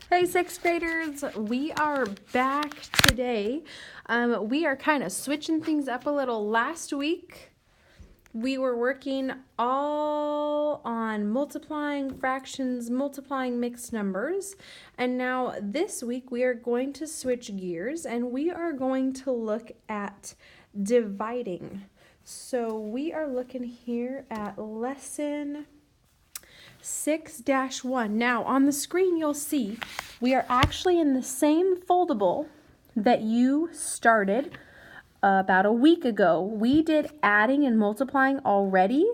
Hey, sixth graders, we are back today. We are kind of switching things up a little. Last week, we were working all on multiplying fractions, multiplying mixed numbers. And now this week, we are going to switch gears and we are going to look at dividing. So we are looking here at lesson 6-1. Now on the screen you'll see we are actually in the same foldable that you started about a week ago. We did adding and multiplying already.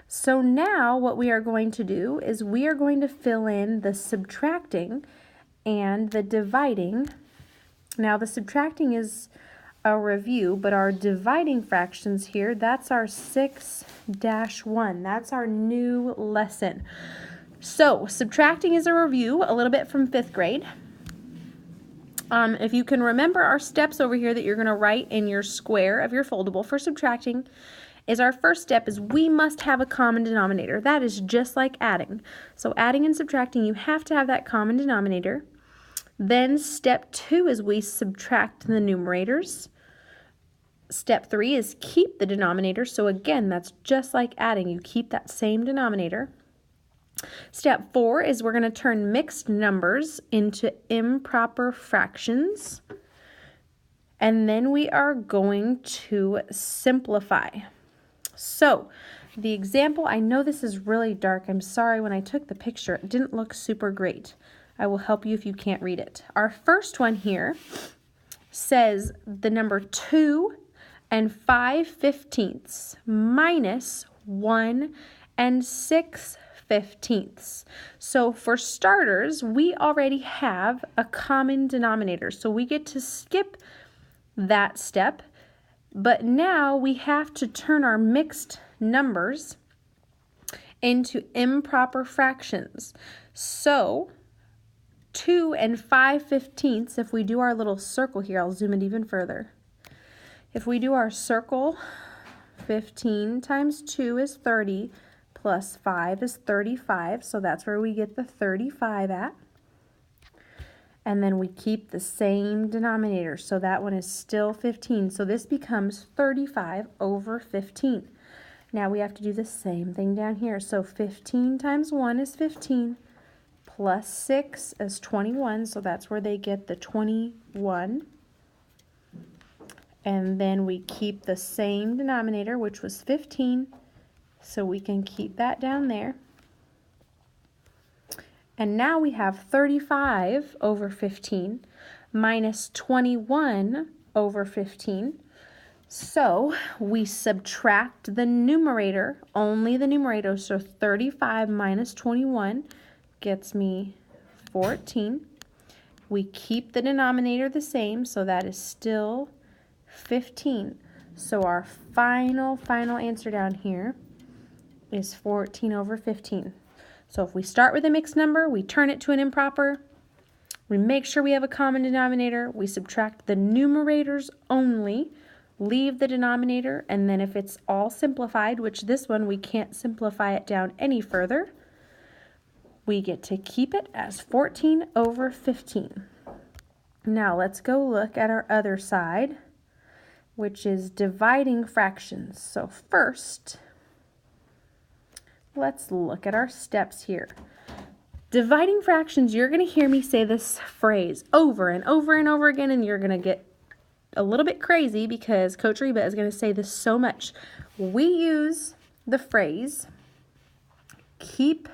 So now what we are going to do is we are going to fill in the subtracting and the dividing. Now the subtracting is a review, but our dividing fractions here, that's our 6-1. That's our new lesson. So subtracting is a review, a little bit from 5th grade. If you can remember our steps over here that you're going to write in your square of your foldable for subtracting, is our first step is we must have a common denominator. That is just like adding. So adding and subtracting, you have to have that common denominator. Then step 2 is we subtract the numerators. Step 3 is keep the denominator. So again, that's just like adding. You keep that same denominator. Step 4 is we're going to turn mixed numbers into improper fractions. And then we are going to simplify. So the example, I know this is really dark. I'm sorry, when I took the picture, it didn't look super great. I will help you if you can't read it. Our first one here says the number 2 5/15 minus 1 6/15. So for starters, we already have a common denominator. So we get to skip that step. But now we have to turn our mixed numbers into improper fractions. So 2 5/15, if we do our little circle here, I'll zoom it even further. If we do our circle, 15 times 2 is 30, plus 5 is 35, so that's where we get the 35 at. And then we keep the same denominator, so that one is still 15. So this becomes 35/15. Now we have to do the same thing down here. So 15 times 1 is 15, plus 6 is 21, so that's where they get the 21. And then we keep the same denominator, which was 15, so we can keep that down there. And now we have 35/15 minus 21/15. So we subtract the numerator, only the numerator. So 35 minus 21 gets me 14. We keep the denominator the same, so that is still 15. So our final answer down here is 14/15. So if we start with a mixed number, we turn it to an improper, we make sure we have a common denominator, we subtract the numerators only, leave the denominator, and then if it's all simplified, which this one we can't simplify it down any further, we get to keep it as 14/15. Now let's go look at our other side, which is dividing fractions. So first, let's look at our steps here. Dividing fractions, you're going to hear me say this phrase over and over and over again, and you're going to get a little bit crazy because Coach Reba is going to say this so much. We use the phrase keep,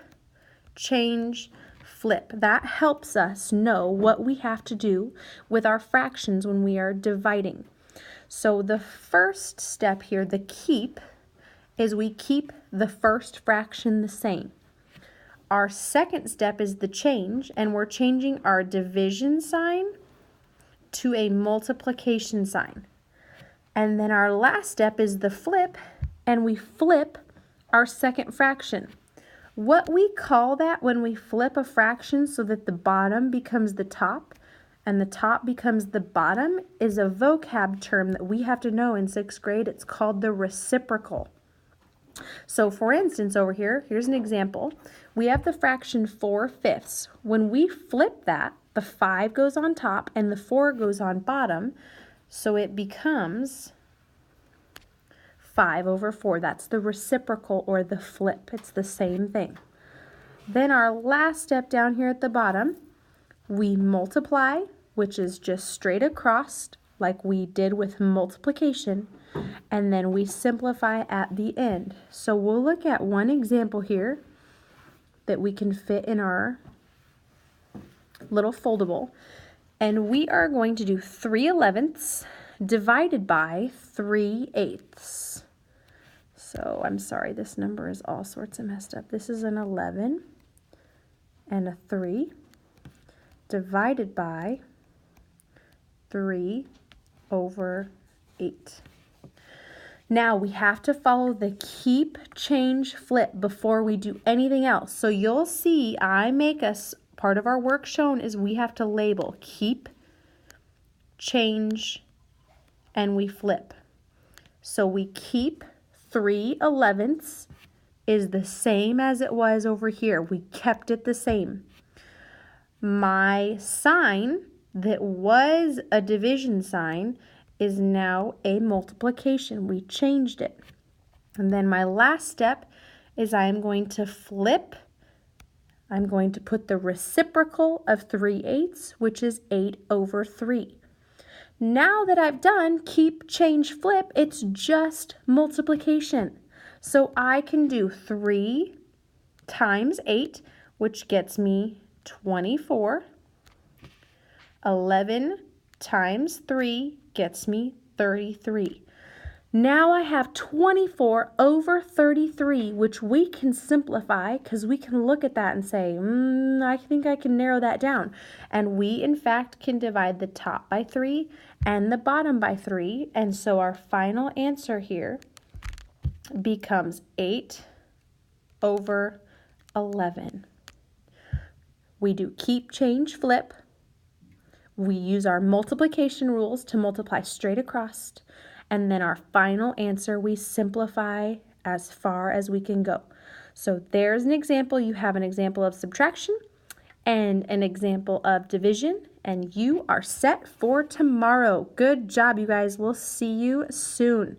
change, flip. That helps us know what we have to do with our fractions when we are dividing. So the first step here, the keep, is we keep the first fraction the same. Our second step is the change, and we're changing our division sign to a multiplication sign. And then our last step is the flip, and we flip our second fraction. What we call that when we flip a fraction so that the bottom becomes the top and the top becomes the bottom is a vocab term that we have to know in 6th grade. It's called the reciprocal. So for instance, over here, here's an example. we have the fraction 4/5. When we flip that, the 5 goes on top and the 4 goes on bottom, so it becomes 5/4. That's the reciprocal or the flip. It's the same thing. Then our last step down here at the bottom, we multiply, which is just straight across like we did with multiplication, and then we simplify at the end. So we'll look at one example here that we can fit in our little foldable, and we are going to do 3/11 divided by 3/8. So I'm sorry, this number is all sorts of messed up. This is an 11 and a 3 divided by 3/8. Now we have to follow the keep, change, flip before we do anything else. So you'll see I make us, part of our work shown is we have to label keep, change, and we flip. So we keep 3/11 is the same as it was over here. We kept it the same. My sign that was a division sign is now a multiplication. We changed it. And then my last step is I am going to flip. I'm going to put the reciprocal of 3/8, which is 8/3. Now that I've done keep, change, flip, it's just multiplication. So I can do 3 times 8, which gets me 24. 11 times 3 gets me 33. Now I have 24/33, which we can simplify because we can look at that and say, I think I can narrow that down. And we, in fact, can divide the top by 3 and the bottom by 3. And so our final answer here becomes 8/11. We do keep, change, flip. We use our multiplication rules to multiply straight across. And then our final answer, we simplify as far as we can go. So there's an example. You have an example of subtraction and an example of division, and you are set for tomorrow. Good job, you guys. We'll see you soon.